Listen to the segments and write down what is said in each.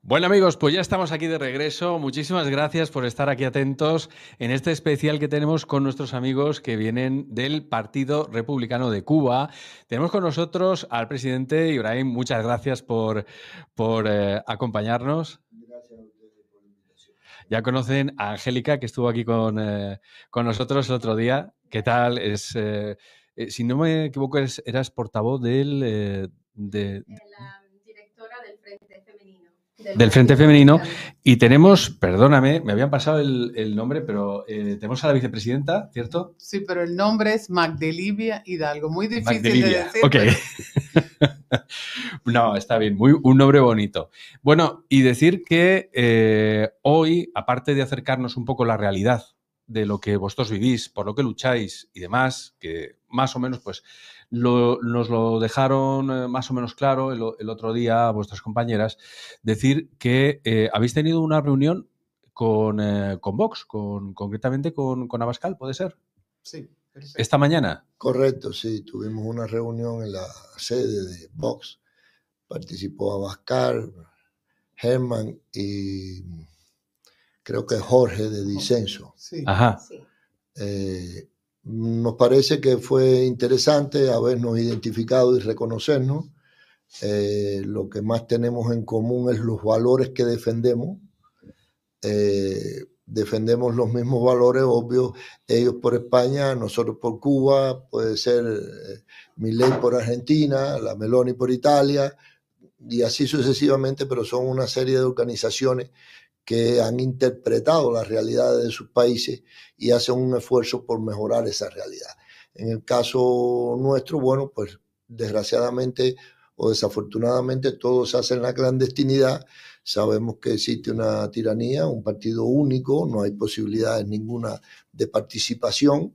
Bueno amigos, pues ya estamos aquí de regreso. Muchísimas gracias por estar aquí atentos en este especial que tenemos con nuestros amigos que vienen del Partido Republicano de Cuba. Tenemos con nosotros al presidente Ibrahim. Muchas gracias por acompañarnos. Gracias a ustedes por la invitación. Ya conocen a Angélica, que estuvo aquí con nosotros el otro día. ¿Qué tal? Si no me equivoco, eras portavoz La directora del Frente Femenino. Del Frente Femenino. Y tenemos, perdóname, me habían pasado el nombre, pero tenemos a la vicepresidenta, ¿cierto? Sí, pero el nombre es Magdelivia Hidalgo. Muy difícil Magdelivia. de decir. Ok. Pero... No, está bien, un nombre bonito. Bueno, y decir que hoy, aparte de acercarnos un poco a la realidad de lo que vosotros vivís, por lo que lucháis y demás, que más o menos pues nos lo dejaron más o menos claro el otro día a vuestras compañeras, decir que habéis tenido una reunión con Vox, concretamente con Abascal, ¿puede ser? Sí. Perfecto. ¿Esta mañana? Correcto, sí. Tuvimos una reunión en la sede de Vox. Participó Abascal, Germán y creo que Jorge de Disenso. Sí. Ajá. Sí. Nos parece que fue interesante habernos identificado y reconocernos. Lo que más tenemos en común es los valores que defendemos. Defendemos los mismos valores, obvio, ellos por España, nosotros por Cuba, puede ser Milei por Argentina, la Meloni por Italia, y así sucesivamente, pero son una serie de organizaciones que han interpretado las realidades de sus países y hacen un esfuerzo por mejorar esa realidad. En el caso nuestro, bueno, pues desgraciadamente o desafortunadamente todo se hace en la clandestinidad. Sabemos que existe una tiranía, un partido único, no hay posibilidades ninguna de participación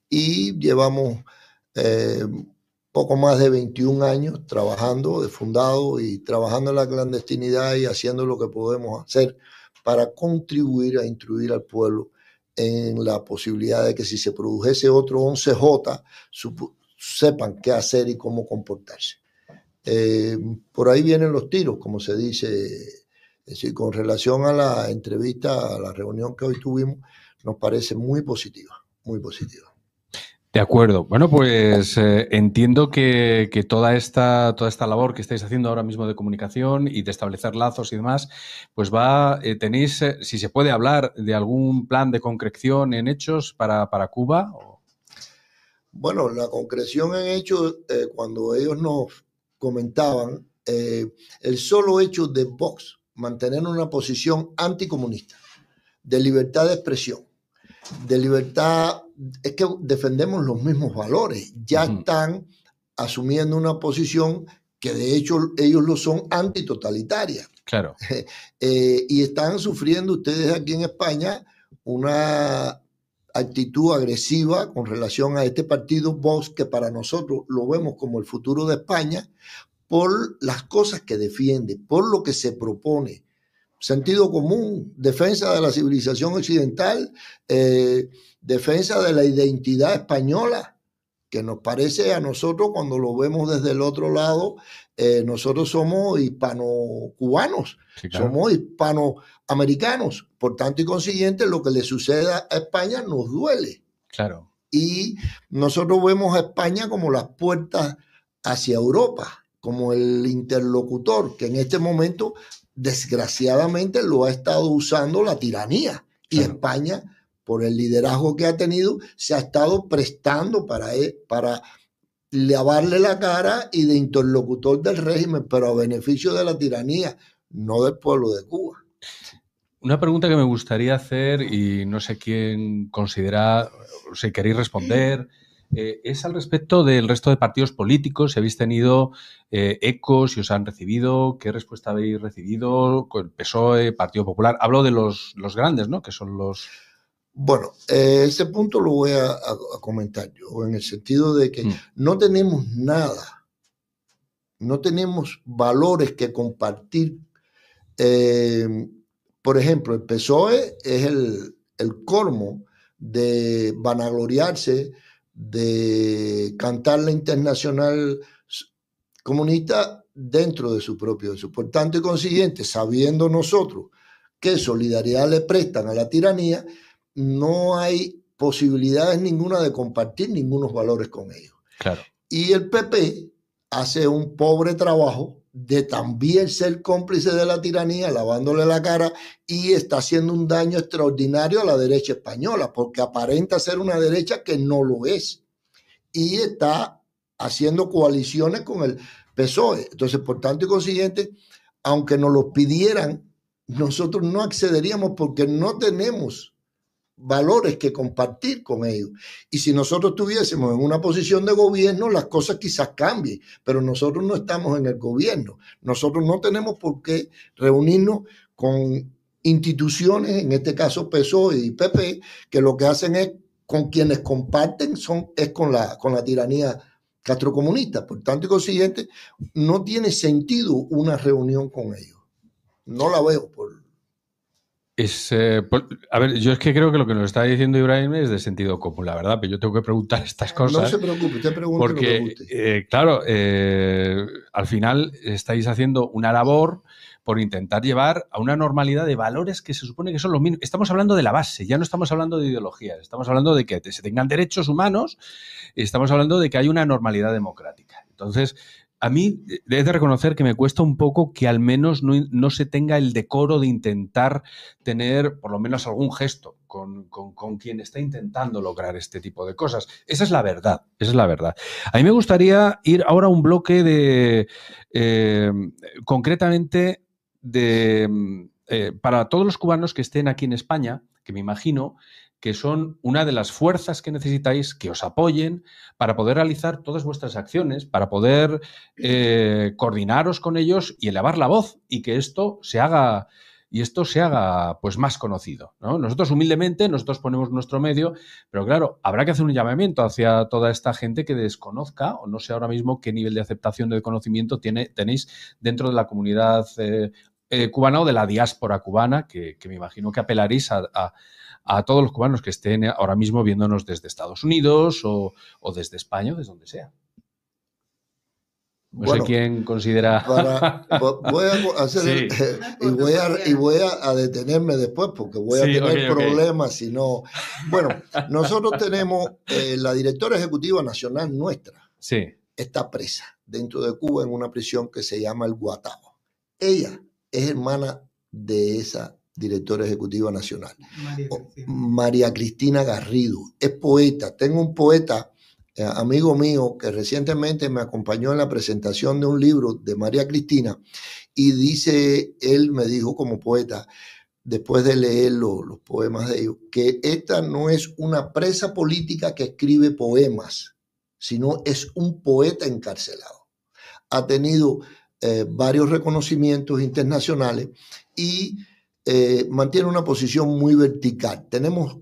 y llevamos poco más de 21 años trabajando de fundado y trabajando en la clandestinidad y haciendo lo que podemos hacer para contribuir a instruir al pueblo en la posibilidad de que si se produjese otro 11J, sepan qué hacer y cómo comportarse. Por ahí vienen los tiros, como se dice. Es decir, con relación a la entrevista, a la reunión que hoy tuvimos, nos parece muy positiva, muy positiva. De acuerdo. Bueno, pues entiendo que toda esta labor que estáis haciendo ahora mismo de comunicación y de establecer lazos y demás, pues tenéis, si se puede hablar de algún plan de concreción en hechos para Cuba. Bueno, la concreción en hechos, cuando ellos nos comentaban, el solo hecho de Vox mantener una posición anticomunista, de libertad de expresión, de libertad, es que defendemos los mismos valores, ya están asumiendo una posición que de hecho ellos lo son antitotalitaria. Claro. Y están sufriendo ustedes aquí en España una actitud agresiva con relación a este partido Vox, que para nosotros lo vemos como el futuro de España, por las cosas que defiende, por lo que se propone. Sentido común, defensa de la civilización occidental, defensa de la identidad española, que nos parece a nosotros, cuando lo vemos desde el otro lado, nosotros somos hispano-cubanos, sí, claro. Somos hispanoamericanos, por tanto y consiguiente lo que le suceda a España nos duele. Claro. Y nosotros vemos a España como las puertas hacia Europa, como el interlocutor, que en este momento desgraciadamente lo ha estado usando la tiranía. Y claro. España, por el liderazgo que ha tenido, se ha estado prestando para lavarle la cara y de interlocutor del régimen, pero a beneficio de la tiranía, no del pueblo de Cuba. Una pregunta que me gustaría hacer, y no sé quién considera, si queréis responder, es al respecto del resto de partidos políticos. Si habéis tenido ecos, si os han recibido, qué respuesta habéis recibido, el PSOE, Partido Popular. Hablo de los grandes, ¿no? Que son los... Bueno, ese punto lo voy a comentar yo, en el sentido de que no tenemos nada, no tenemos valores que compartir. Por ejemplo, el PSOE es el colmo de vanagloriarse, de cantar la internacional comunista dentro de su propio eso. Por tanto y consiguiente, sabiendo nosotros qué solidaridad le prestan a la tiranía, no hay posibilidades ninguna de compartir ningunos valores con ellos. Claro. Y el PP hace un pobre trabajo de también ser cómplice de la tiranía, lavándole la cara, y está haciendo un daño extraordinario a la derecha española, porque aparenta ser una derecha que no lo es. Y está haciendo coaliciones con el PSOE. Entonces, por tanto y consiguiente, aunque nos lo pidieran, nosotros no accederíamos porque no tenemos valores que compartir con ellos. Y si nosotros estuviésemos en una posición de gobierno, las cosas quizás cambien, pero nosotros no estamos en el gobierno. Nosotros no tenemos por qué reunirnos con instituciones, en este caso PSOE y PP, que lo que hacen es, con quienes comparten, es con la tiranía castrocomunista. Por tanto y consiguiente, no tiene sentido una reunión con ellos. No la veo a ver, yo es que creo que lo que nos está diciendo Ibrahim es de sentido común, la verdad, pero yo tengo que preguntar estas cosas. No se preocupe, usted pregunte porque, lo que guste. Claro, al final estáis haciendo una labor por intentar llevar a una normalidad de valores que se supone que son los mismos. Estamos hablando de la base, ya no estamos hablando de ideologías, estamos hablando de que se tengan derechos humanos, estamos hablando de que hay una normalidad democrática. Entonces, a mí he de reconocer que me cuesta un poco que al menos no se tenga el decoro de intentar tener por lo menos algún gesto con quien está intentando lograr este tipo de cosas. Esa es la verdad, esa es la verdad. A mí me gustaría ir ahora a un bloque de, concretamente, para todos los cubanos que estén aquí en España, que me imagino que son una de las fuerzas que necesitáis que os apoyen para poder realizar todas vuestras acciones, para poder coordinaros con ellos y elevar la voz y que esto se haga pues más conocido, ¿no? Nosotros humildemente, nosotros ponemos nuestro medio, pero claro, habrá que hacer un llamamiento hacia toda esta gente que desconozca o no sé ahora mismo qué nivel de aceptación de conocimiento tenéis dentro de la comunidad cubana o de la diáspora cubana, que me imagino que apelaréis a todos los cubanos que estén ahora mismo viéndonos desde Estados Unidos o desde España o desde donde sea. No sé quién considera... voy a hacer y voy a detenerme después porque voy a tener problemas si no... Bueno, nosotros tenemos la directora ejecutiva nacional nuestra. Sí. Está presa dentro de Cuba en una prisión que se llama el Guatao. Ella es hermana de esa directora ejecutiva nacional, María Cristina Garrido. Es poeta. Tengo un poeta, amigo mío, que recientemente me acompañó en la presentación de un libro de María Cristina y dice, él me dijo como poeta, después de leer los poemas de ellos, que esta no es una presa política que escribe poemas, sino es un poeta encarcelado. Ha tenido varios reconocimientos internacionales y mantiene una posición muy vertical. Tenemos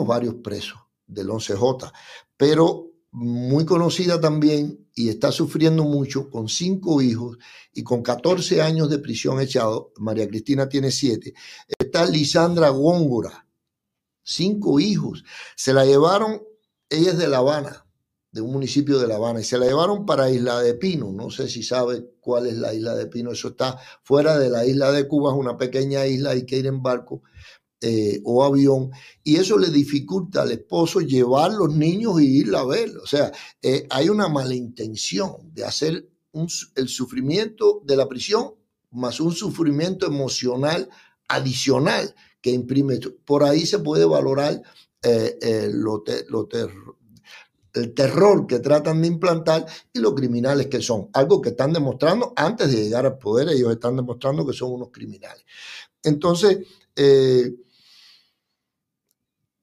varios presos del 11J, pero muy conocida también y está sufriendo mucho con 5 hijos y con 14 años de prisión echado. María Cristina tiene 7. Está Lisandra Góngora, 5 hijos. Se la llevaron, ella es de La Habana, de un municipio de La Habana, y se la llevaron para Isla de Pino. No sé si sabe cuál es la Isla de Pino. Eso está fuera de la isla de Cuba, es una pequeña isla, hay que ir en barco o avión, y eso le dificulta al esposo llevar los niños y ir a verlos. O sea, hay una mala intención de hacer el sufrimiento de la prisión más un sufrimiento emocional adicional que imprime. Por ahí se puede valorar el terror que tratan de implantar y los criminales que son. Algo que están demostrando antes de llegar al poder, ellos están demostrando que son unos criminales. Entonces,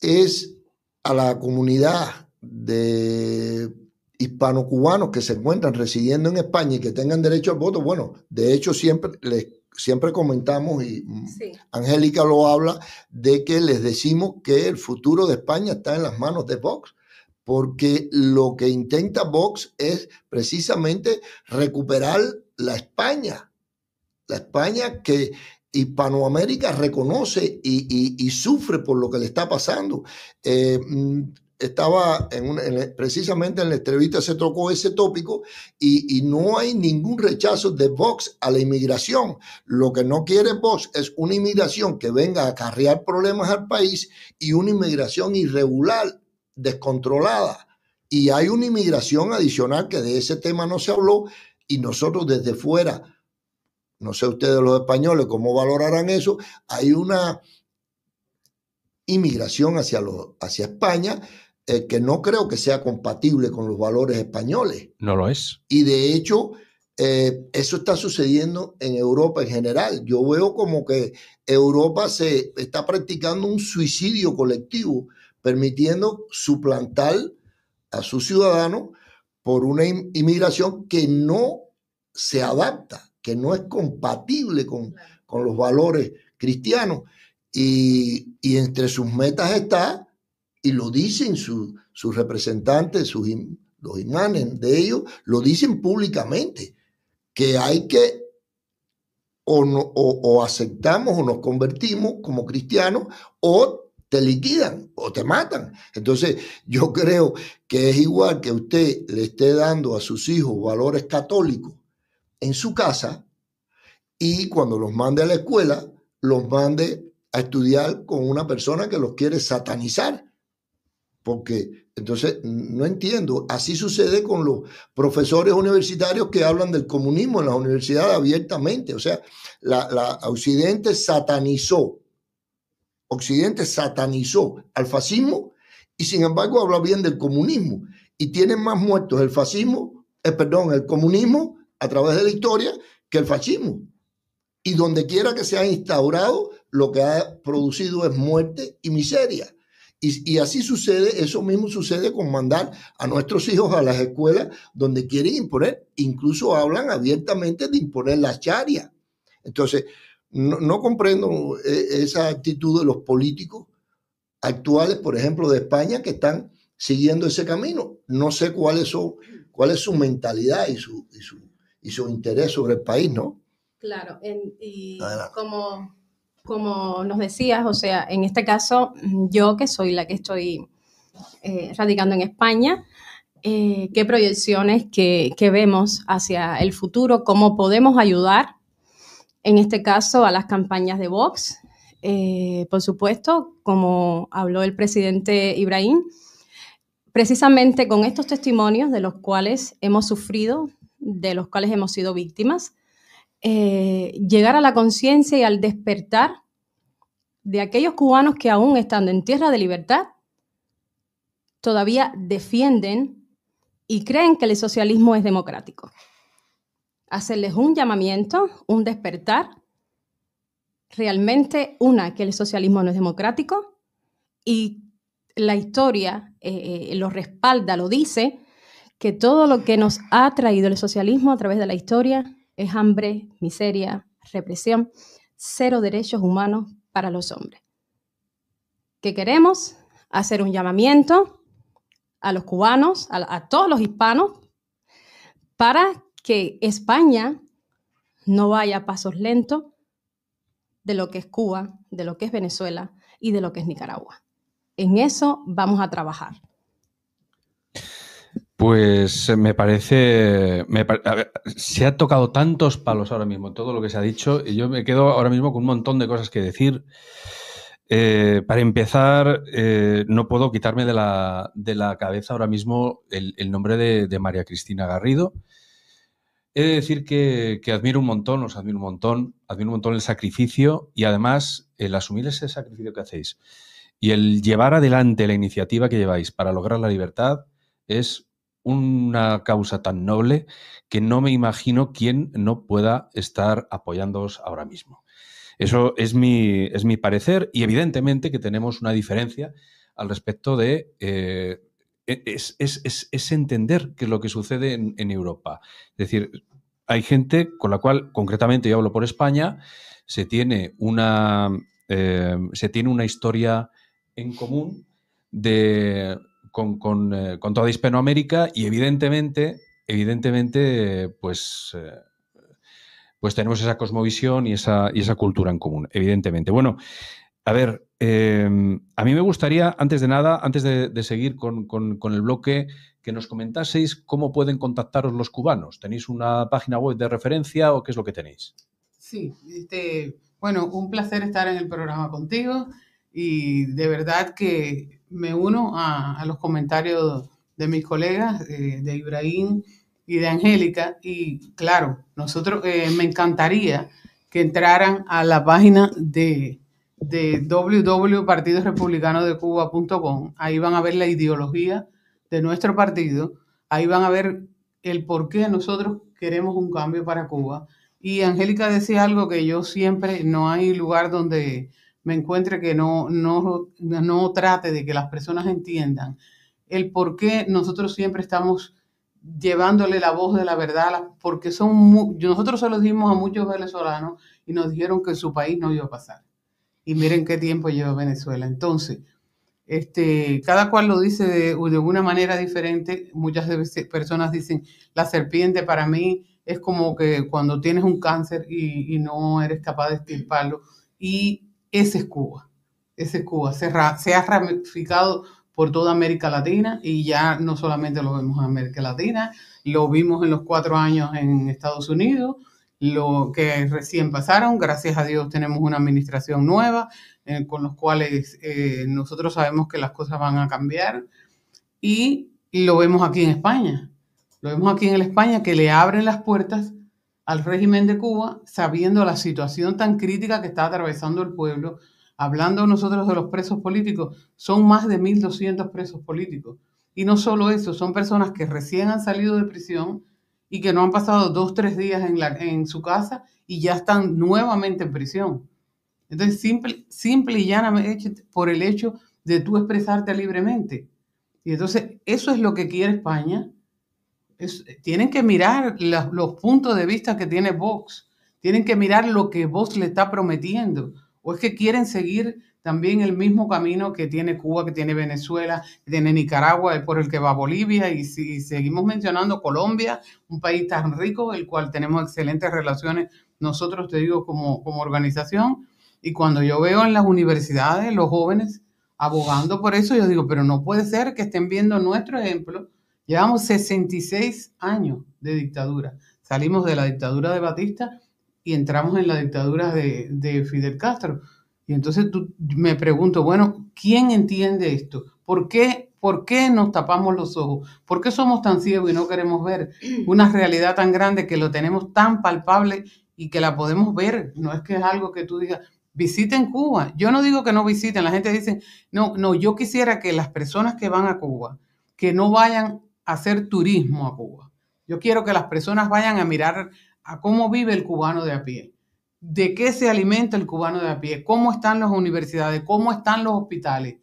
es a la comunidad de hispano-cubanos que se encuentran residiendo en España y que tengan derecho al voto. Bueno, de hecho siempre les siempre comentamos, y Sí. Angélica lo habla, de que les decimos que el futuro de España está en las manos de Vox, porque lo que intenta Vox es precisamente recuperar la España que Hispanoamérica reconoce y sufre por lo que le está pasando. Estaba precisamente en la entrevista se tocó ese tópico y no hay ningún rechazo de Vox a la inmigración. Lo que no quiere Vox es una inmigración que venga a acarrear problemas al país y una inmigración irregular, descontrolada. Y hay una inmigración adicional que de ese tema no se habló y nosotros desde fuera, no sé ustedes los españoles cómo valorarán eso, hay una inmigración hacia España que no creo que sea compatible con los valores españoles. No lo es. Y de hecho, eso está sucediendo en Europa en general. Yo veo como que Europa se está practicando un suicidio colectivo, permitiendo suplantar a sus ciudadanos por una inmigración que no se adapta, que no es compatible con los valores cristianos. Y entre sus metas está, y lo dicen sus representantes, los imanes de ellos, lo dicen públicamente, que hay que o aceptamos o nos convertimos como cristianos o te liquidan o te matan. Entonces yo creo que es igual que usted le esté dando a sus hijos valores católicos en su casa y cuando los mande a la escuela, los mande a estudiar con una persona que los quiere satanizar. Porque entonces no entiendo, así sucede con los profesores universitarios que hablan del comunismo en las universidades abiertamente. O sea, Occidente satanizó al fascismo y sin embargo habla bien del comunismo. Y tienen más muertos el comunismo a través de la historia que el fascismo. Y donde quiera que se ha instaurado, lo que ha producido es muerte y miseria. Y así sucede, eso mismo sucede con mandar a nuestros hijos a las escuelas donde quieren imponer, incluso hablan abiertamente de imponer la sharia. Entonces, no comprendo esa actitud de los políticos actuales, por ejemplo, de España, que están siguiendo ese camino. No sé cuál es su mentalidad y su interés sobre el país, ¿no? Claro, y como nos decías, o sea, en este caso, yo que soy la que estoy radicando en España, qué proyecciones que vemos hacia el futuro, cómo podemos ayudar, en este caso, a las campañas de Vox. Por supuesto, como habló el presidente Ibrahim, precisamente con estos testimonios de los cuales hemos sufrido, de los cuales hemos sido víctimas, llegar a la conciencia y al despertar de aquellos cubanos que aún estando en tierra de libertad todavía defienden y creen que el socialismo es democrático. Hacerles un llamamiento, un despertar, realmente que el socialismo no es democrático y la historia lo respalda, lo dice, que todo lo que nos ha traído el socialismo a través de la historia es hambre, miseria, represión, cero derechos humanos para los hombres. ¿Qué queremos? Hacer un llamamiento a los cubanos, a todos los hispanos, para que España no vaya a pasos lentos de lo que es Cuba, de lo que es Venezuela y de lo que es Nicaragua. En eso vamos a trabajar. Pues me parece... a ver, se ha tocado tantos palos ahora mismo, todo lo que se ha dicho, y yo me quedo ahora mismo con un montón de cosas que decir. Para empezar, no puedo quitarme de la cabeza ahora mismo el nombre de María Cristina Garrido. He de decir que admiro un montón, os admiro un montón el sacrificio y además el asumir ese sacrificio que hacéis y el llevar adelante la iniciativa que lleváis para lograr la libertad es una causa tan noble que no me imagino quién no pueda estar apoyándoos ahora mismo. Eso es mi parecer y evidentemente que tenemos una diferencia al respecto de... es entender qué es lo que sucede en Europa. Es decir, hay gente con la cual, concretamente yo hablo por España, se tiene una historia en común con toda Hispanoamérica y evidentemente pues tenemos esa cosmovisión y esa cultura en común, evidentemente. Bueno, a ver, a mí me gustaría, antes de nada, antes de seguir con el bloque, que nos comentaseis cómo pueden contactaros los cubanos. ¿Tenéis una página web de referencia o qué es lo que tenéis? Sí, bueno, un placer estar en el programa contigo y de verdad que me uno a los comentarios de mis colegas, de Ibrahim y de Angélica, y claro, nosotros me encantaría que entraran a la página de www.partidosrepublicanodecuba.com. Ahí van a ver la ideología de nuestro partido, ahí van a ver el por qué nosotros queremos un cambio para Cuba. Y Angélica decía algo que yo siempre, no hay lugar donde me encuentre que no trate de que las personas entiendan el por qué nosotros siempre estamos llevándole la voz de la verdad, porque nosotros se lo dimos a muchos venezolanos y nos dijeron que su país no iba a pasar. Y miren qué tiempo lleva Venezuela. Entonces, cada cual lo dice de una manera diferente. Muchas personas dicen, la serpiente para mí es como que cuando tienes un cáncer y no eres capaz de extirparlo. Y ese es Cuba. Ese es Cuba. Se ha ramificado por toda América Latina y ya no solamente lo vemos en América Latina, lo vimos en los 4 años en Estados Unidos, lo que recién pasaron. Gracias a Dios tenemos una administración nueva con los cuales nosotros sabemos que las cosas van a cambiar y lo vemos aquí en España. Lo vemos aquí en España que le abren las puertas al régimen de Cuba sabiendo la situación tan crítica que está atravesando el pueblo. Hablando nosotros de los presos políticos, son más de 1.200 presos políticos. Y no solo eso, son personas que recién han salido de prisión y que no han pasado 2 o 3 días en su casa y ya están nuevamente en prisión. Entonces, simple y llanamente por el hecho de tú expresarte libremente. Y entonces, eso es lo que quiere España. Tienen que mirar los puntos de vista que tiene Vox. Tienen que mirar lo que Vox le está prometiendo. ¿O es que quieren seguir también el mismo camino que tiene Cuba, que tiene Venezuela, que tiene Nicaragua, por el que va Bolivia? Y si seguimos mencionando Colombia, un país tan rico, el cual tenemos excelentes relaciones, nosotros, te digo, como organización. Y cuando yo veo en las universidades los jóvenes abogando por eso, yo digo, pero no puede ser que estén viendo nuestro ejemplo. Llevamos 66 años de dictadura. Salimos de la dictadura de Batista y entramos en la dictadura de Fidel Castro. Y entonces me pregunto, bueno, ¿quién entiende esto? ¿Por qué nos tapamos los ojos? ¿Por qué somos tan ciegos y no queremos ver una realidad tan grande que lo tenemos tan palpable y que la podemos ver? No es que es algo que tú digas, visiten Cuba. Yo no digo que no visiten. La gente dice, no, yo quisiera que las personas que van a Cuba, que no vayan a hacer turismo a Cuba. Yo quiero que las personas vayan a mirar a cómo vive el cubano de a pie, de qué se alimenta el cubano de a pie, cómo están las universidades, cómo están los hospitales.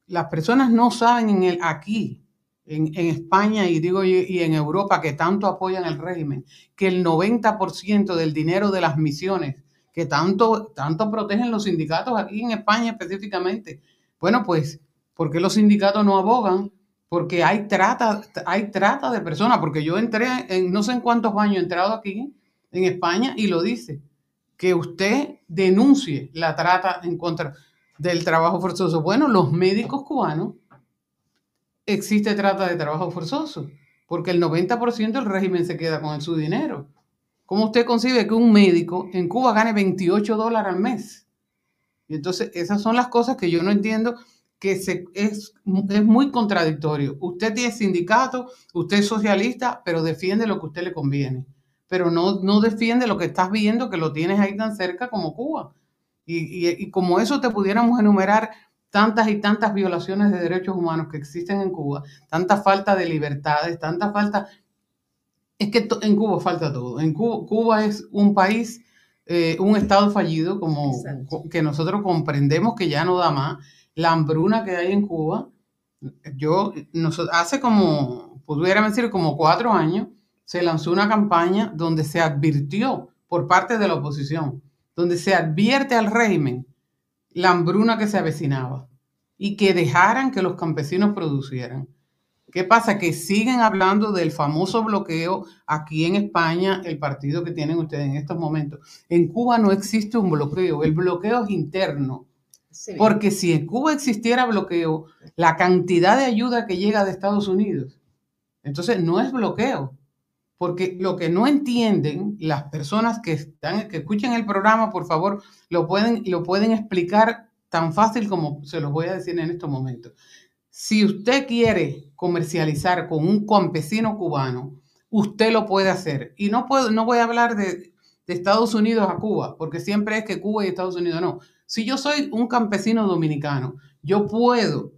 Las personas no saben aquí, en España y en Europa, que tanto apoyan el régimen, que el 90% del dinero de las misiones que tanto protegen los sindicatos aquí en España específicamente. Bueno, pues, ¿por qué los sindicatos no abogan? Porque hay trata de personas, porque yo entré en no sé en cuántos años he entrado aquí en España y lo dice, que usted denuncie la trata en contra del trabajo forzoso. Bueno, los médicos cubanos, existe trata de trabajo forzoso, porque el 90% del régimen se queda con su dinero. ¿Cómo usted concibe que un médico en Cuba gane $28 al mes? Y entonces esas son las cosas que yo no entiendo, que es muy contradictorio. Usted tiene sindicato, usted es socialista, pero defiende lo que a usted le conviene. Pero no defiende lo que estás viendo, que lo tienes ahí tan cerca como Cuba. Y como eso te pudiéramos enumerar tantas y tantas violaciones de derechos humanos que existen en Cuba, tanta falta de libertades, tanta falta... Es que en Cuba falta todo. En Cuba es un país, un estado fallido, que nosotros comprendemos que ya no da más. La hambruna que hay en Cuba, hace como, pudiera decir, como 4 años, se lanzó una campaña donde se advirtió por parte de la oposición, donde se advierte al régimen la hambruna que se avecinaba y que dejaran que los campesinos producieran. ¿Qué pasa? Que siguen hablando del famoso bloqueo aquí en España, el partido que tienen ustedes en estos momentos. En Cuba no existe un bloqueo, el bloqueo es interno. Sí. Porque si en Cuba existiera bloqueo, la cantidad de ayuda que llega de Estados Unidos, entonces no es bloqueo. Porque lo que no entienden las personas que escuchen el programa, por favor, lo pueden explicar tan fácil como se los voy a decir en estos momentos. Si usted quiere comercializar con un campesino cubano, usted lo puede hacer. Y no voy a hablar de Estados Unidos a Cuba, porque siempre es que Cuba y Estados Unidos no. Si yo soy un campesino dominicano, yo puedo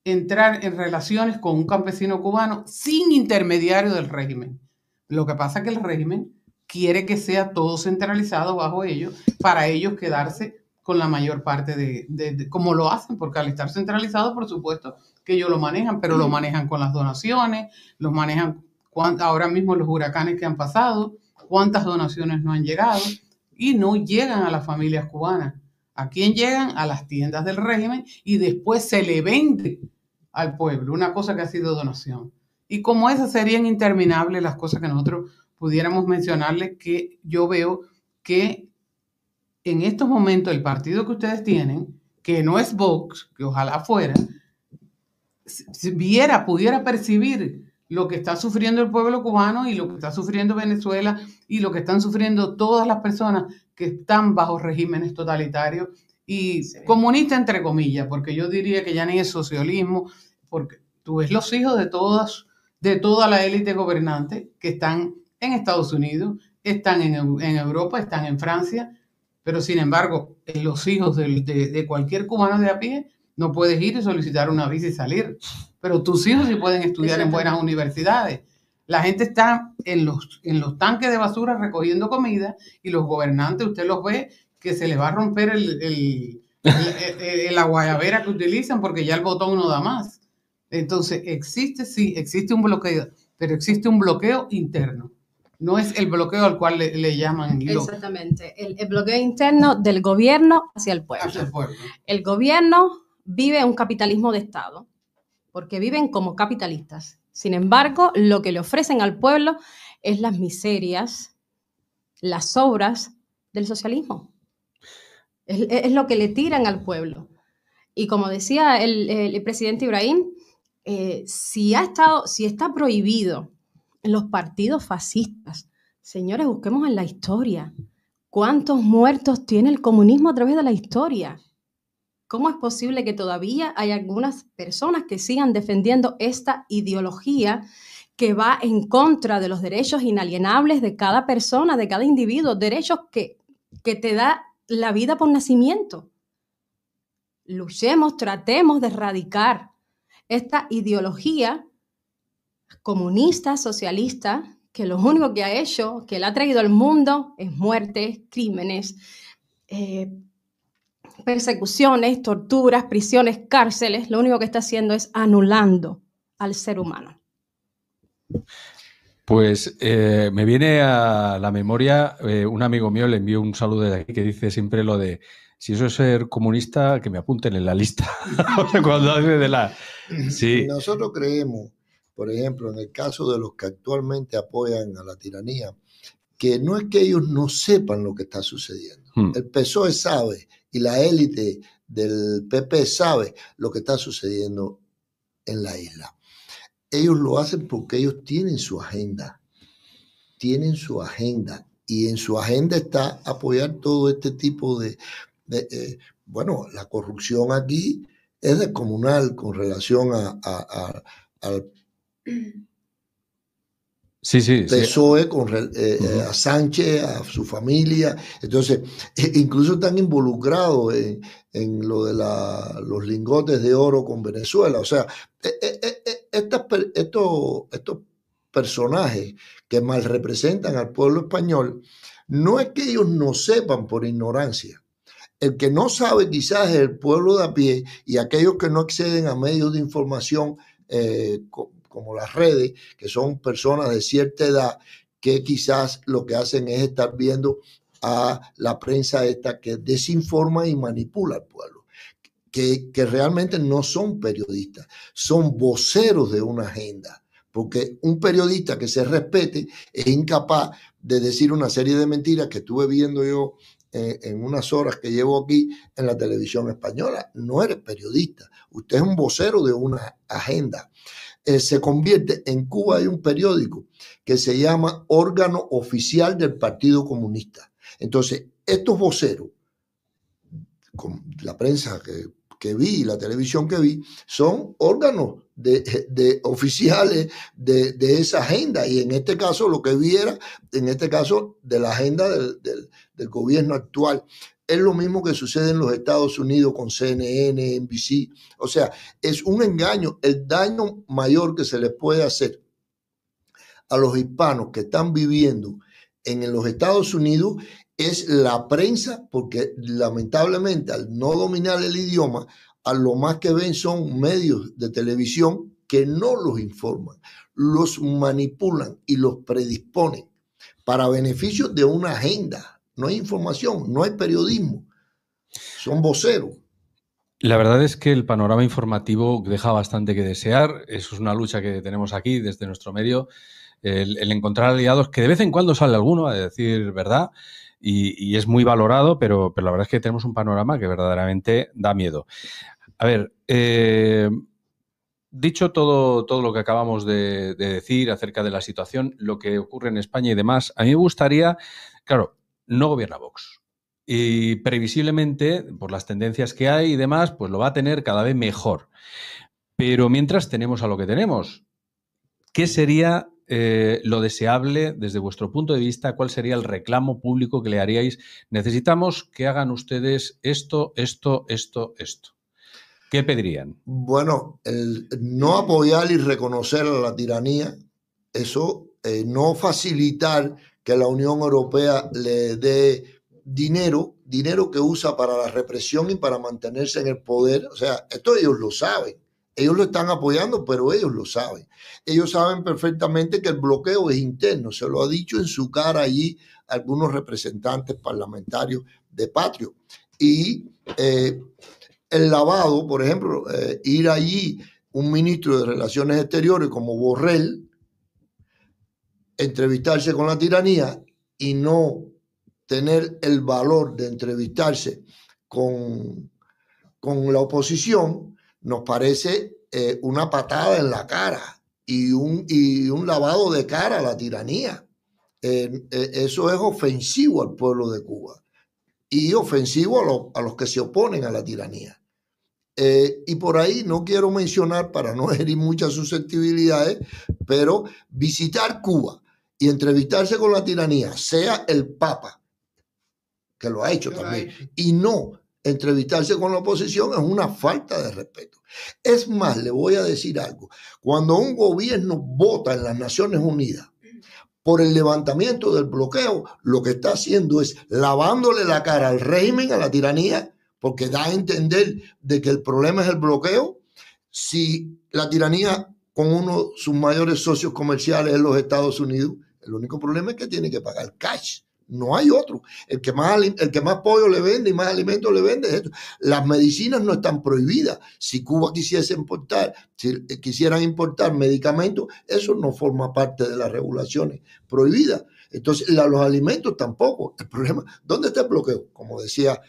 entrar en relaciones con un campesino cubano sin intermediario del régimen. Lo que pasa es que el régimen quiere que sea todo centralizado bajo ellos, para ellos quedarse con la mayor parte de como lo hacen, porque al estar centralizado, por supuesto, que ellos lo manejan, pero lo manejan con las donaciones, los manejan ahora mismo los huracanes que han pasado, cuántas donaciones no han llegado, y no llegan a las familias cubanas. ¿A quién llegan? A las tiendas del régimen, y después se le vende al pueblo, una cosa que ha sido donación. Y como esas serían interminables las cosas que nosotros pudiéramos mencionarles, que yo veo que en estos momentos el partido que ustedes tienen, que no es Vox, que ojalá fuera, pudiera percibir lo que está sufriendo el pueblo cubano y lo que está sufriendo Venezuela y lo que están sufriendo todas las personas que están bajo regímenes totalitarios y comunistas, entre comillas, porque yo diría que ya ni es socialismo, porque tú ves los hijos de toda la élite gobernante que están en Estados Unidos, están en Europa, están en Francia, pero sin embargo, los hijos de cualquier cubano de a pie no puedes ir y solicitar una visa y salir, pero tus hijos sí pueden estudiar en buenas universidades. La gente está en los tanques de basura recogiendo comida y los gobernantes, usted los ve que se les va a romper la guayabera que utilizan porque ya el botón no da más. Entonces, existe un bloqueo, pero existe un bloqueo interno. No es el bloqueo al cual le llaman. Exactamente. El bloqueo interno del gobierno hacia el pueblo. Hacia el pueblo. El gobierno vive un capitalismo de Estado, porque viven como capitalistas. Sin embargo, lo que le ofrecen al pueblo es las miserias, las sobras del socialismo. Es lo que le tiran al pueblo. Y como decía el presidente Ibrahim, si está prohibido en los partidos fascistas, señores, busquemos en la historia. ¿Cuántos muertos tiene el comunismo a través de la historia? ¿Cómo es posible que todavía hay algunas personas que sigan defendiendo esta ideología que va en contra de los derechos inalienables de cada persona, de cada individuo, derechos que te da la vida por nacimiento? Luchemos, tratemos de erradicar esta ideología comunista, socialista, que lo único que ha hecho, que le ha traído al mundo, es muertes, crímenes, persecuciones, torturas, prisiones, cárceles. Lo único que está haciendo es anulando al ser humano. Pues me viene a la memoria, un amigo mío le envió un saludo de aquí que dice siempre lo de: si eso es ser comunista, que me apunten en la lista. Cuando hace de la... Sí. Nosotros creemos, por ejemplo, en el caso de los que actualmente apoyan a la tiranía, que no es que ellos no sepan lo que está sucediendo. El PSOE sabe y la élite del PP sabe lo que está sucediendo en la isla. Ellos lo hacen porque ellos tienen su agenda. Tienen su agenda. Y en su agenda está apoyar todo este tipo bueno, la corrupción aquí es descomunal con relación al PSOE, a Sánchez, a su familia. Entonces, incluso están involucrados en lo de los lingotes de oro con Venezuela. O sea, estos personajes que mal representan al pueblo español, no es que ellos no sepan por ignorancia. El que no sabe quizás es el pueblo de a pie y aquellos que no acceden a medios de información como las redes, que son personas de cierta edad que quizás lo que hacen es estar viendo a la prensa esta que desinforma y manipula al pueblo, que realmente no son periodistas, son voceros de una agenda, porque un periodista que se respete es incapaz de decir una serie de mentiras que estuve viendo yo en unas horas que llevo aquí en la televisión española. No eres periodista, usted es un vocero de una agenda. Se convierte, en Cuba hay un periódico que se llama Órgano Oficial del Partido Comunista. Entonces, estos voceros, con la prensa que vi, la televisión que vi, son órganos de oficiales de esa agenda, y en este caso lo que vi era, en este caso, de la agenda del gobierno actual. Es lo mismo que sucede en los Estados Unidos con CNN, NBC. O sea, es un engaño. El daño mayor que se les puede hacer a los hispanos que están viviendo en los Estados Unidos es la prensa, porque lamentablemente al no dominar el idioma, a lo más que ven son medios de televisión que no los informan, los manipulan y los predisponen para beneficio de una agenda. No hay información, no hay periodismo, son voceros. La verdad es que el panorama informativo deja bastante que desear. Eso es una lucha que tenemos aquí desde nuestro medio, el encontrar aliados, que de vez en cuando sale alguno a decir verdad y es muy valorado, pero la verdad es que tenemos un panorama que verdaderamente da miedo. A ver, dicho todo lo que acabamos de decir acerca de la situación, lo que ocurre en España y demás, a mí me gustaría, claro, no gobierna Vox. Y previsiblemente, por las tendencias que hay y demás, pues lo va a tener cada vez mejor. Pero mientras tenemos a lo que tenemos, ¿qué sería lo deseable desde vuestro punto de vista? ¿Cuál sería el reclamo público que le haríais? Necesitamos que hagan ustedes esto. ¿Qué pedirían? Bueno, el no apoyar y reconocer a la tiranía, eso, no facilitar que la Unión Europea le dé dinero que usa para la represión y para mantenerse en el poder. O sea, esto ellos lo saben. Ellos lo están apoyando, pero ellos lo saben. Ellos saben perfectamente que el bloqueo es interno. Se lo ha dicho en su cara allí algunos representantes parlamentarios de Patrio. Y el lavado, por ejemplo, ir allí un ministro de Relaciones Exteriores como Borrell, entrevistarse con la tiranía y no tener el valor de entrevistarse con la oposición, nos parece una patada en la cara y un lavado de cara a la tiranía. Eso es ofensivo al pueblo de Cuba y ofensivo a los que se oponen a la tiranía. Y por ahí no quiero mencionar, para no herir muchas susceptibilidades, pero visitar Cuba y entrevistarse con la tiranía, sea el Papa, que lo ha hecho también, y no entrevistarse con la oposición, es una falta de respeto. Es más, le voy a decir algo. Cuando un gobierno vota en las Naciones Unidas por el levantamiento del bloqueo, lo que está haciendo es lavándole la cara al régimen, a la tiranía, porque da a entender de que el problema es el bloqueo. Si la tiranía con uno de sus mayores socios comerciales es los Estados Unidos, el único problema es que tiene que pagar cash. No hay otro. El que más pollo le vende y más alimentos le vende es esto. Las medicinas no están prohibidas. Si Cuba quisieran importar medicamentos, eso no forma parte de las regulaciones prohibidas. Entonces, los alimentos tampoco. El problema, ¿dónde está el bloqueo? Como decía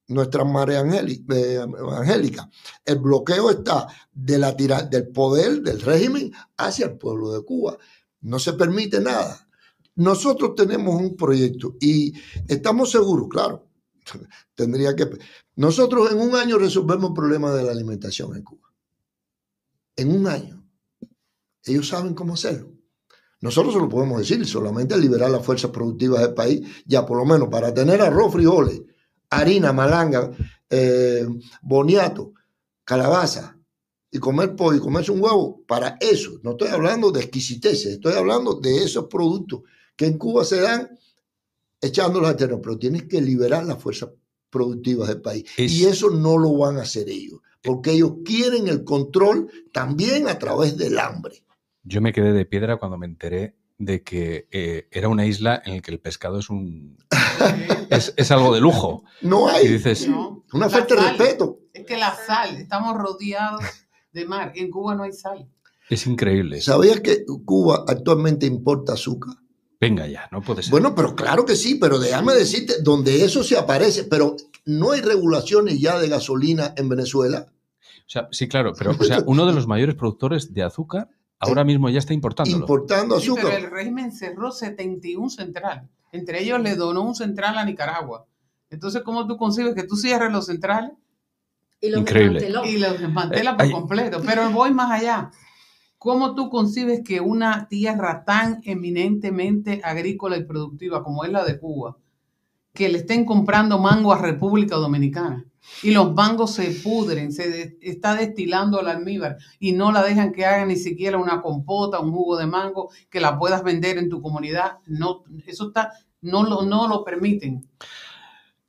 nuestra María Angélica, el bloqueo está del poder del régimen hacia el pueblo de Cuba. No se permite nada. Nosotros tenemos un proyecto y estamos seguros, claro, nosotros en un año resolvemos el problema de la alimentación en Cuba. En un año. Ellos saben cómo hacerlo. Nosotros se lo podemos decir, solamente liberar las fuerzas productivas del país, ya por lo menos para tener arroz, frijoles, harina, malanga, boniato, calabaza, y comer pollo y comerse un huevo, para eso. No estoy hablando de exquisiteces, estoy hablando de esos productos que en Cuba se dan echándolos a terreno, pero tienes que liberar las fuerzas productivas del país. Y eso no lo van a hacer ellos. porque ellos quieren el control también a través del hambre. Yo me quedé de piedra cuando me enteré de que era una isla en la que el pescado es algo de lujo. No hay. Y dices, una falta de respeto. Es que la sal, estamos rodeados de mar. En Cuba no hay sal. Es increíble. ¿Sabías que Cuba actualmente importa azúcar? Venga ya, no puede ser. Bueno, pero claro que sí, pero déjame decirte, donde eso se aparece, pero no hay regulaciones ya de gasolina en Venezuela. O sea, sí, claro, pero o sea, uno de los mayores productores de azúcar ahora mismo ya está importándolo. Importando azúcar. Sí, pero el régimen cerró 71 centrales. Entre ellos le donó un central a Nicaragua. Entonces, ¿cómo tú concibes que tú cierres los centrales? Y los Increíble. desmanteló. Y los desmantela por completo. Pero voy más allá. ¿Cómo tú concibes que una tierra tan eminentemente agrícola y productiva como es la de Cuba, que le estén comprando mango a República Dominicana y los mangos se pudren, se está destilando el almíbar y no la dejan que haga ni siquiera una compota, un jugo de mango que la puedas vender en tu comunidad? No, eso está, no lo permiten.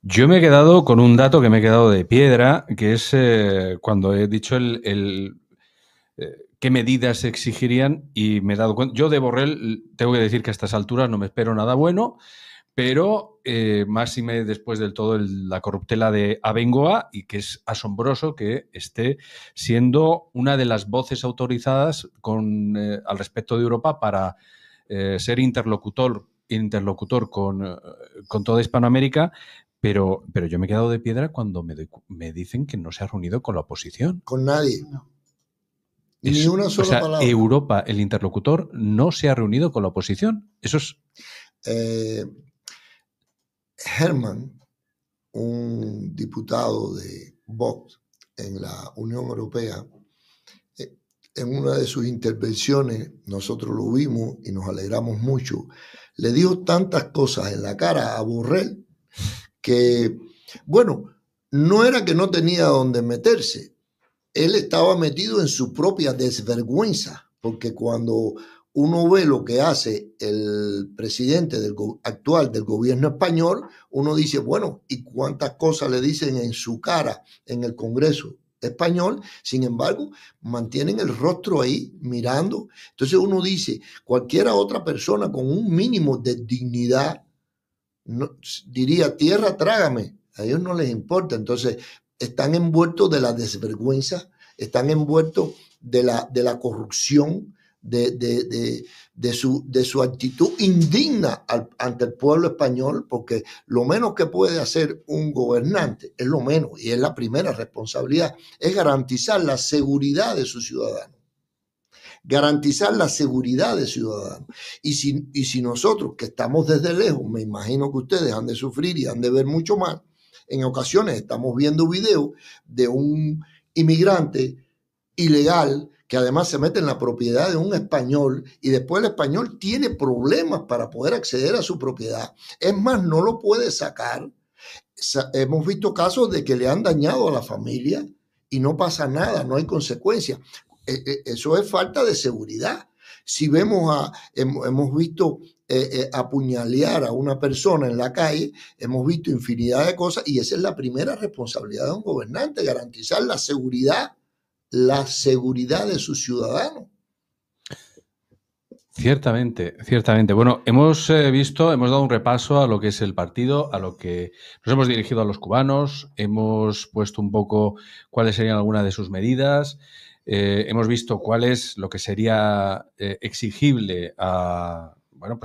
Yo me he quedado con un dato que me he quedado de piedra, que es cuando he dicho qué medidas se exigirían, y me he dado cuenta. Yo de Borrell tengo que decir que a estas alturas no me espero nada bueno, pero máxime después del todo la corruptela de Abengoa, y que es asombroso que esté siendo una de las voces autorizadas al respecto de Europa para ser interlocutor con toda Hispanoamérica. Pero yo me he quedado de piedra cuando me dicen que no se ha reunido con la oposición. Con nadie. No. Ni una sola palabra. Europa, el interlocutor, no se ha reunido con la oposición. Eso es... Herman, un diputado de Vox en la Unión Europea, en una de sus intervenciones, nosotros lo vimos y nos alegramos mucho, le dijo tantas cosas en la cara a Borrell que, bueno, no era que no tenía dónde meterse, él estaba metido en su propia desvergüenza, porque cuando uno ve lo que hace el presidente actual del gobierno español, uno dice, bueno, ¿y cuántas cosas le dicen en su cara en el Congreso español? Sin embargo, mantienen el rostro ahí mirando. Entonces uno dice, cualquiera otra persona con un mínimo de dignidad diría, tierra, trágame. A ellos no les importa. Entonces están envueltos de la desvergüenza, están envueltos de la corrupción, de su actitud indigna ante el pueblo español, porque lo menos que puede hacer un gobernante, es lo menos, y es la primera responsabilidad, es garantizar la seguridad de sus ciudadanos. Garantizar la seguridad de ciudadanos. Y si nosotros, que estamos desde lejos, me imagino que ustedes han de sufrir y han de ver mucho más, en ocasiones estamos viendo videos de un inmigrante ilegal que además se mete en la propiedad de un español y después el español tiene problemas para poder acceder a su propiedad. Es más, no lo puede sacar. Hemos visto casos de que le han dañado a la familia y no pasa nada, no hay consecuencias. Eso es falta de seguridad. Si hemos visto apuñalear a una persona en la calle, hemos visto infinidad de cosas y esa es la primera responsabilidad de un gobernante, garantizar la seguridad de sus ciudadanos. Ciertamente, ciertamente. Bueno, hemos dado un repaso a lo que es el partido, a lo que nos hemos dirigido a los cubanos, hemos puesto un poco cuáles serían algunas de sus medidas. Hemos visto cuál es lo que sería exigible a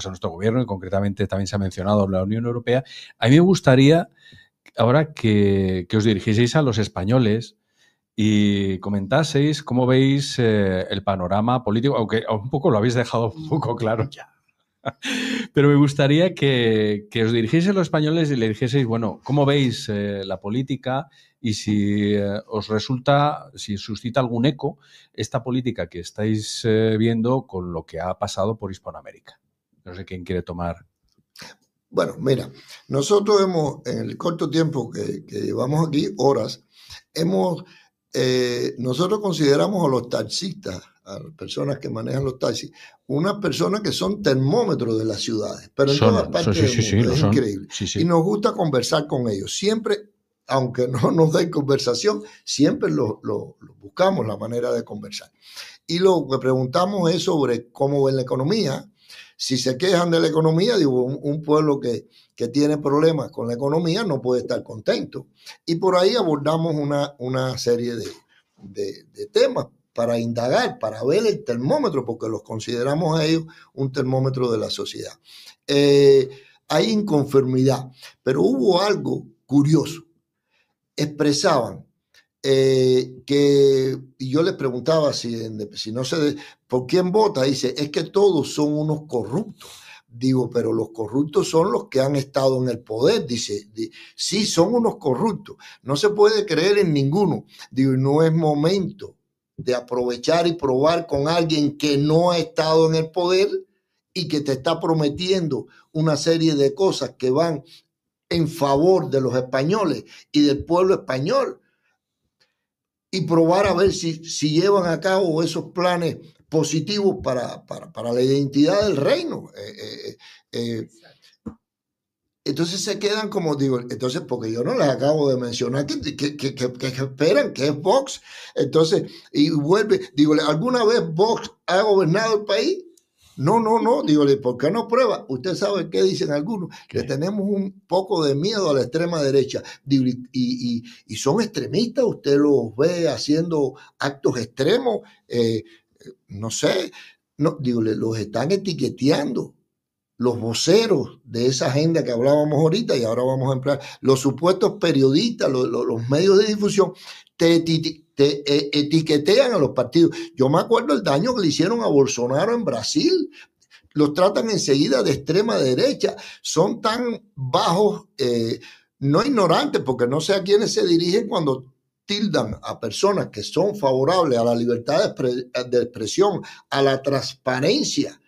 nuestro gobierno, y concretamente también se ha mencionado la Unión Europea. A mí me gustaría ahora que os dirigiseis a los españoles y comentaseis cómo veis el panorama político, aunque un poco lo habéis dejado un poco claro ya. Pero me gustaría que os dirigieseis a los españoles y le dijeseis, bueno, ¿cómo veis la política? Y si os resulta, si suscita algún eco esta política que estáis viendo con lo que ha pasado por Hispanoamérica. No sé quién quiere tomar. Bueno, mira, nosotros en el corto tiempo que llevamos aquí, horas, nosotros consideramos a los taxistas, a las personas que manejan los taxis, unas personas que son termómetros de las ciudades, pero en todas partes del mundo, es increíble. Sí. Y nos gusta conversar con ellos. Siempre aunque no nos den conversación, siempre lo buscamos la manera de conversar. Y lo que preguntamos es sobre cómo ven la economía. Si se quejan de la economía, digo, un pueblo que tiene problemas con la economía no puede estar contento. Y por ahí abordamos una serie de temas para indagar, para ver el termómetro, porque los consideramos a ellos un termómetro de la sociedad. Hay inconformidad, pero hubo algo curioso. Expresaban que, y yo les preguntaba si no sé por quién vota, dice, es que todos son unos corruptos. Digo, pero los corruptos son los que han estado en el poder, dice, sí, son unos corruptos, no se puede creer en ninguno. Digo, no es momento de aprovechar y probar con alguien que no ha estado en el poder y que te está prometiendo una serie de cosas que van en favor de los españoles y del pueblo español, y probar a ver si llevan a cabo esos planes positivos para la identidad del reino. Entonces se quedan como, digo, entonces porque yo no les acabo de mencionar que esperan, que es Vox. Entonces, y vuelve, digo, ¿alguna vez Vox ha gobernado el país? No, digo, ¿por qué no prueba? Usted sabe qué dicen algunos, que tenemos un poco de miedo a la extrema derecha. Digo, y son extremistas, usted los ve haciendo actos extremos, no sé, no, digo, los están etiqueteando. Los voceros de esa agenda que hablábamos ahorita, y ahora vamos a emplear, los supuestos periodistas, los medios de difusión, te etiquetean a los partidos. Yo me acuerdo el daño que le hicieron a Bolsonaro en Brasil. Los tratan enseguida de extrema derecha. Son tan bajos, no ignorantes, porque no sé a quiénes se dirigen cuando tildan a personas que son favorables a la libertad de expresión, a la transparencia.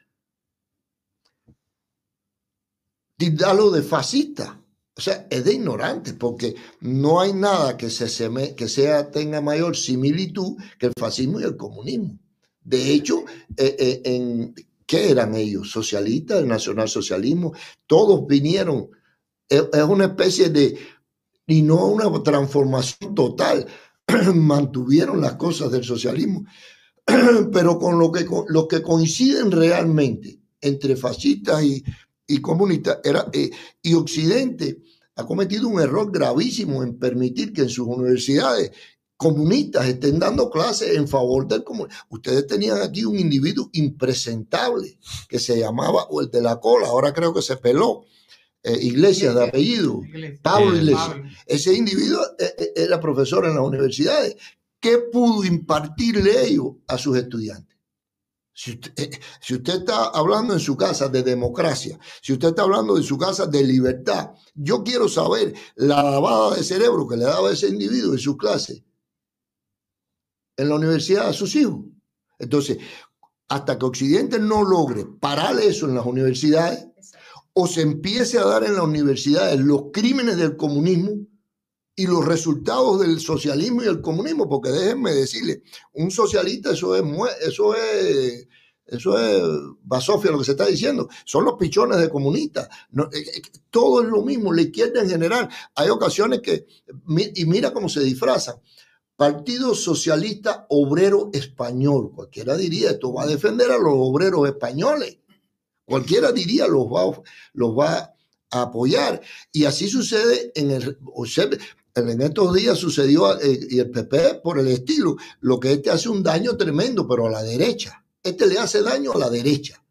Tildarlo de fascista. O sea, es de ignorantes, porque no hay nada que tenga mayor similitud que el fascismo y el comunismo. De hecho, ¿qué eran ellos? Socialistas, el nacionalsocialismo, todos vinieron. Es una especie de, y no una transformación total, mantuvieron las cosas del socialismo, pero con lo que coinciden realmente entre fascistas y comunistas y Occidente ha cometido un error gravísimo en permitir que en sus universidades comunistas estén dando clases en favor del comunismo. Ustedes tenían aquí un individuo impresentable que se llamaba, o el de la cola, ahora creo que se peló, Iglesias de apellido, Pablo Iglesias. Ese individuo era profesor en las universidades. ¿Qué pudo impartirle ellos a sus estudiantes? Si usted está hablando en su casa de democracia, si usted está hablando en su casa de libertad, yo quiero saber la lavada de cerebro que le daba ese individuo en sus clases en la universidad a sus hijos. Entonces, hasta que Occidente no logre parar eso en las universidades, o se empiece a dar en las universidades los crímenes del comunismo y los resultados del socialismo y el comunismo, porque déjenme decirle, un socialista, eso es basofia lo que se está diciendo, son los pichones de comunistas. No, todo es lo mismo, la izquierda en general. Hay ocasiones que, y mira cómo se disfrazan, Partido Socialista Obrero Español, cualquiera diría, esto va a defender a los obreros españoles, cualquiera diría los va a apoyar, y así sucede en estos días sucedió, y el PP por el estilo, lo que hace un daño tremendo, pero a la derecha. Le hace daño a la derecha,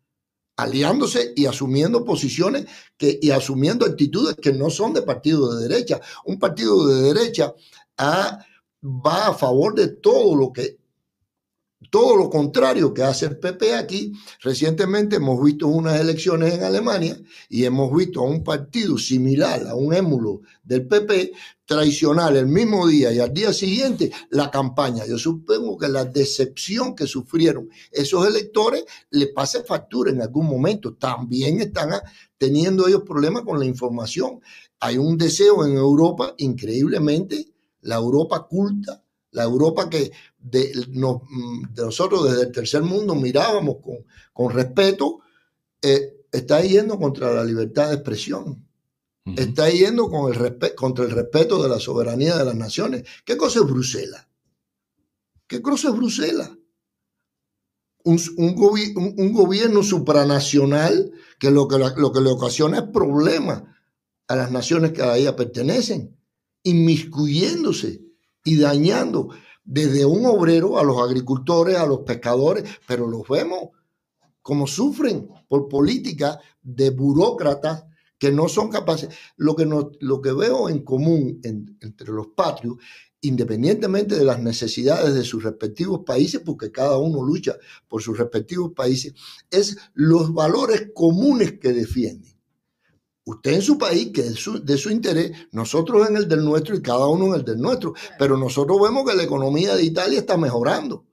aliándose y asumiendo posiciones y asumiendo actitudes que no son de partido de derecha. Un partido de derecha va a favor de todo lo contrario que hace el PP aquí. Recientemente hemos visto unas elecciones en Alemania y hemos visto a un partido similar, a un émulo del PP, traicionar el mismo día y al día siguiente la campaña. Yo supongo que la decepción que sufrieron esos electores les pasa factura en algún momento. También están teniendo ellos problemas con la información. Hay un deseo en Europa, increíblemente, la Europa culta, la Europa que nosotros desde el tercer mundo mirábamos con respeto, está yendo contra la libertad de expresión. está yendo contra el respeto de la soberanía de las naciones. ¿Qué cosa es Bruselas? ¿Qué cosa es Bruselas? Un gobierno supranacional que lo que le ocasiona es problemas a las naciones que a ella pertenecen, inmiscuyéndose y dañando desde un obrero a los agricultores, a los pescadores, pero los vemos como sufren por políticas de burócratas que no son capaces. Lo que veo en común entre los patrios, independientemente de las necesidades de sus respectivos países, porque cada uno lucha por sus respectivos países, es los valores comunes que defienden. Usted en su país, que es de su interés, nosotros en el del nuestro y cada uno en el del nuestro. Pero nosotros vemos que la economía de Italia está mejorando.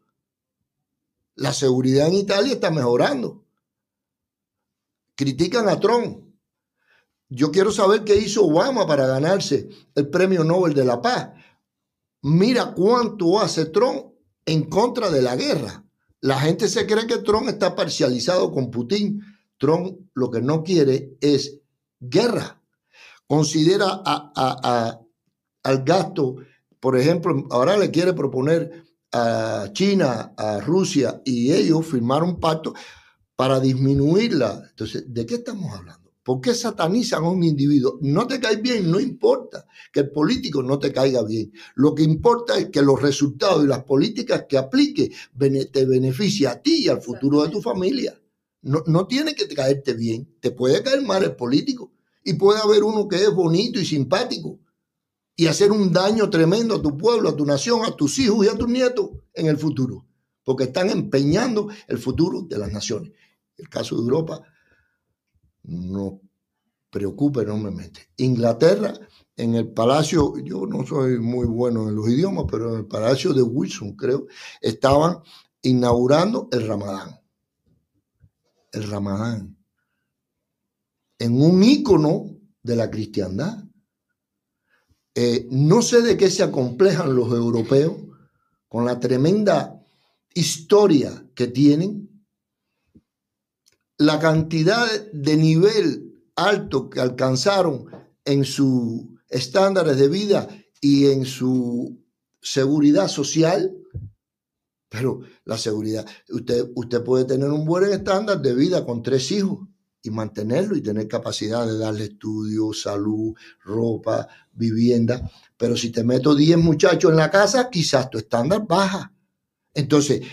La seguridad en Italia está mejorando. Critican a Trump. Yo quiero saber qué hizo Obama para ganarse el Premio Nobel de la Paz. Mira cuánto hace Trump en contra de la guerra. La gente se cree que Trump está parcializado con Putin. Trump lo que no quiere es guerra. Considera al gasto, por ejemplo, ahora le quiere proponer a China, a Rusia, y ellos firmaron un pacto para disminuirla. Entonces, ¿de qué estamos hablando? ¿Por qué satanizan a un individuo? No te cae bien, no importa que el político no te caiga bien. Lo que importa es que los resultados y las políticas que aplique te beneficie a ti y al futuro de tu familia. No tiene que caerte bien, te puede caer mal el político y puede haber uno que es bonito y simpático y hacer un daño tremendo a tu pueblo, a tu nación, a tus hijos y a tus nietos en el futuro, porque están empeñando el futuro de las naciones. El caso de Europa nos preocupa enormemente. Inglaterra, en el palacio, yo no soy muy bueno en los idiomas, pero en el palacio de Windsor, creo, estaban inaugurando el Ramadán. El Ramadán, en un ícono de la cristiandad. No sé de qué se acomplejan los europeos con la tremenda historia que tienen, la cantidad de nivel alto que alcanzaron en sus estándares de vida y en su seguridad social. Pero la seguridad, usted puede tener un buen estándar de vida con 3 hijos y mantenerlo y tener capacidad de darle estudio, salud, ropa, vivienda. Pero si te meto 10 muchachos en la casa, quizás tu estándar baja. Entonces,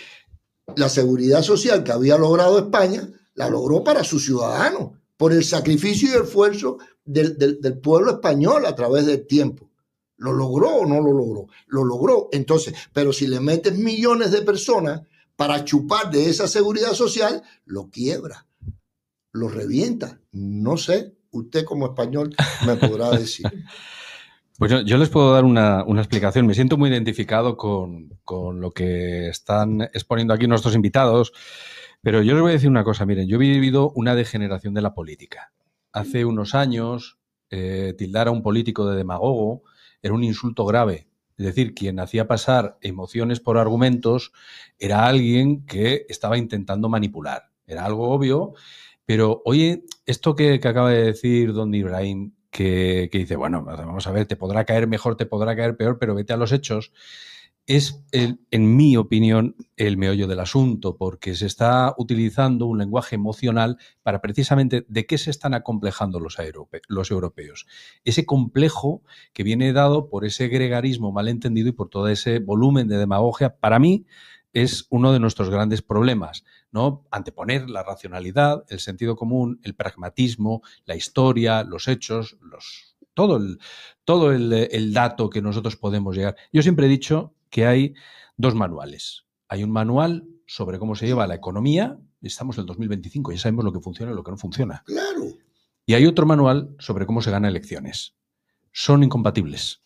la seguridad social que había logrado España, la logró para sus ciudadanos, por el sacrificio y el esfuerzo del pueblo español a través del tiempo. ¿Lo logró o no lo logró? Lo logró. Entonces, pero si le metes millones de personas para chupar de esa seguridad social, lo quiebra, lo revienta. No sé, usted como español me podrá decir. Pues yo les puedo dar una explicación. Me siento muy identificado con lo que están exponiendo aquí nuestros invitados, pero yo les voy a decir una cosa. Miren, yo he vivido una degeneración de la política. Hace unos años, tildar a un político de demagogo era un insulto grave. Es decir, quien hacía pasar emociones por argumentos era alguien que estaba intentando manipular. Era algo obvio, pero oye, esto que acaba de decir don Ibrahim, que dice, bueno, vamos a ver, te podrá caer mejor, te podrá caer peor, pero vete a los hechos, es, en mi opinión, el meollo del asunto, porque se está utilizando un lenguaje emocional para precisamente de qué se están acomplejando los europeos. Ese complejo que viene dado por ese gregarismo malentendido y por todo ese volumen de demagogia, para mí es uno de nuestros grandes problemas, ¿no? Anteponer la racionalidad, el sentido común, el pragmatismo, la historia, los hechos, todo el dato que nosotros podemos llegar. Yo siempre he dicho que hay 2 manuales. Hay un manual sobre cómo se lleva la economía, estamos en el 2025, ya sabemos lo que funciona y lo que no funciona. Claro. Y hay otro manual sobre cómo se gana elecciones. Son incompatibles.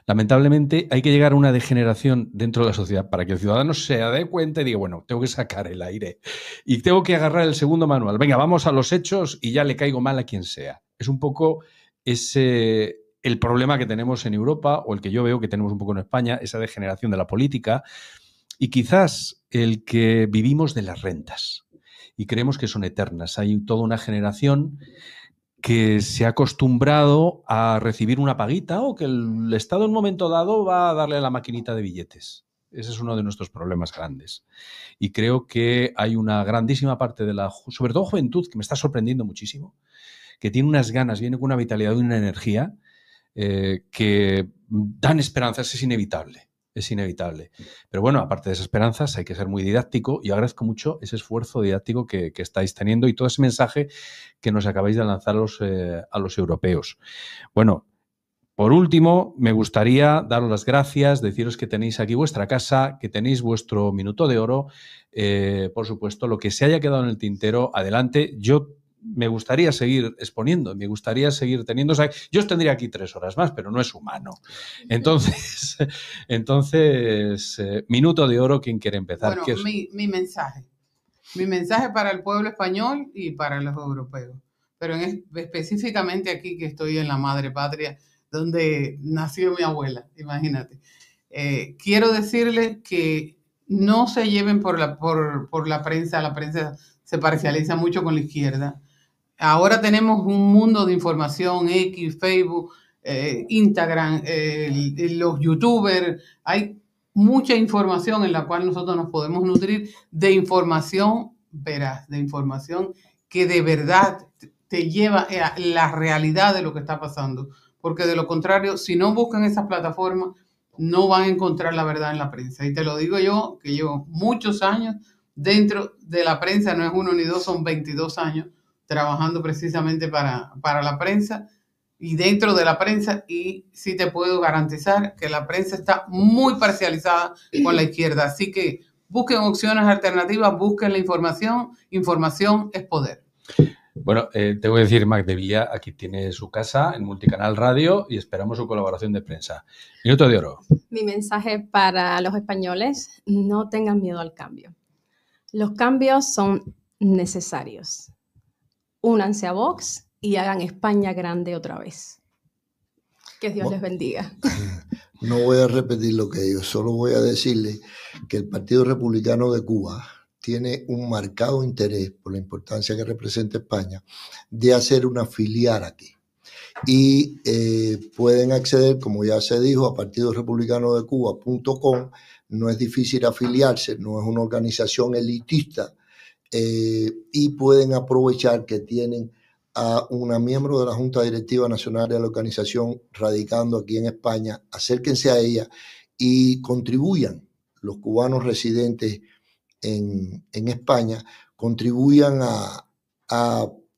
Lamentablemente hay que llegar a una degeneración dentro de la sociedad para que el ciudadano se dé cuenta y diga, bueno, tengo que sacar el aire y tengo que agarrar el segundo manual. Venga, vamos a los hechos y ya le caigo mal a quien sea. Es un poco el problema que tenemos en Europa, o el que yo veo que tenemos un poco en España, esa degeneración de la política, y quizás el que vivimos de las rentas y creemos que son eternas. Hay toda una generación que se ha acostumbrado a recibir una paguita o que el Estado en un momento dado va a darle a la maquinita de billetes. Ese es uno de nuestros problemas grandes. Y creo que hay una grandísima parte de la, sobre todo juventud, que me está sorprendiendo muchísimo, que tiene unas ganas, viene con una vitalidad y una energía que dan esperanzas. Es inevitable. Es inevitable. Pero bueno, aparte de esas esperanzas, hay que ser muy didáctico y agradezco mucho ese esfuerzo didáctico que estáis teniendo y todo ese mensaje que nos acabáis de lanzar a los europeos. Bueno, por último, me gustaría daros las gracias, deciros que tenéis aquí vuestra casa, que tenéis vuestro minuto de oro. Por supuesto, lo que se haya quedado en el tintero, adelante. Yo me gustaría seguir exponiendo, me gustaría seguir teniendo... O sea, yo os tendría aquí 3 horas más, pero no es humano. Entonces minuto de oro, ¿quién quiere empezar? Bueno, mi mensaje para el pueblo español y para los europeos, pero específicamente aquí que estoy en la madre patria, donde nació mi abuela, imagínate. Quiero decirles que no se lleven por la prensa. La prensa se parcializa mucho con la izquierda. Ahora tenemos un mundo de información, X, Facebook, Instagram, los youtubers. Hay mucha información en la cual nosotros nos podemos nutrir de información veraz, de información que de verdad te lleva a la realidad de lo que está pasando. Porque de lo contrario, si no buscan esas plataformas, no van a encontrar la verdad en la prensa. Y te lo digo yo, que llevo muchos años dentro de la prensa, no es 1 ni 2, son 22 años trabajando precisamente para la prensa y dentro de la prensa, y sí te puedo garantizar que la prensa está muy parcializada con la izquierda. Así que busquen opciones alternativas, busquen la información. Información es poder. Bueno, te voy a decir, Magdevilla, aquí tiene su casa en Multicanal Radio y esperamos su colaboración de prensa. Minuto de oro. Mi mensaje para los españoles: no tengan miedo al cambio. Los cambios son necesarios. Únanse a Vox y hagan España grande otra vez. Que Dios les bendiga. No voy a repetir lo que digo, solo voy a decirle que el Partido Republicano de Cuba tiene un marcado interés, por la importancia que representa España, de hacer una filial aquí. Y pueden acceder, como ya se dijo, a partidorepublicanodecuba.com. No es difícil afiliarse, no es una organización elitista, y pueden aprovechar que tienen a una miembro de la Junta Directiva Nacional de la organización radicando aquí en España. Acérquense a ella y contribuyan, los cubanos residentes en España, contribuyan a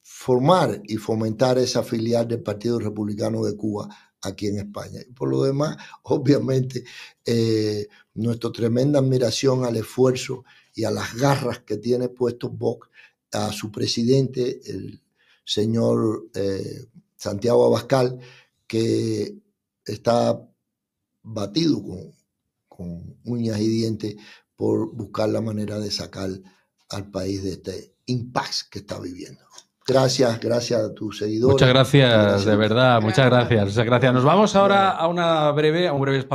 formar y fomentar esa filial del Partido Republicano de Cuba aquí en España. Y por lo demás, obviamente, nuestra tremenda admiración al esfuerzo y a las garras que tiene puesto Vox, a su presidente, el señor Santiago Abascal, que está batido con uñas y dientes por buscar la manera de sacar al país de este impasse que está viviendo. Gracias a tus seguidores. Muchas gracias, de verdad, muchas gracias. Nos vamos ahora a un breve espacio.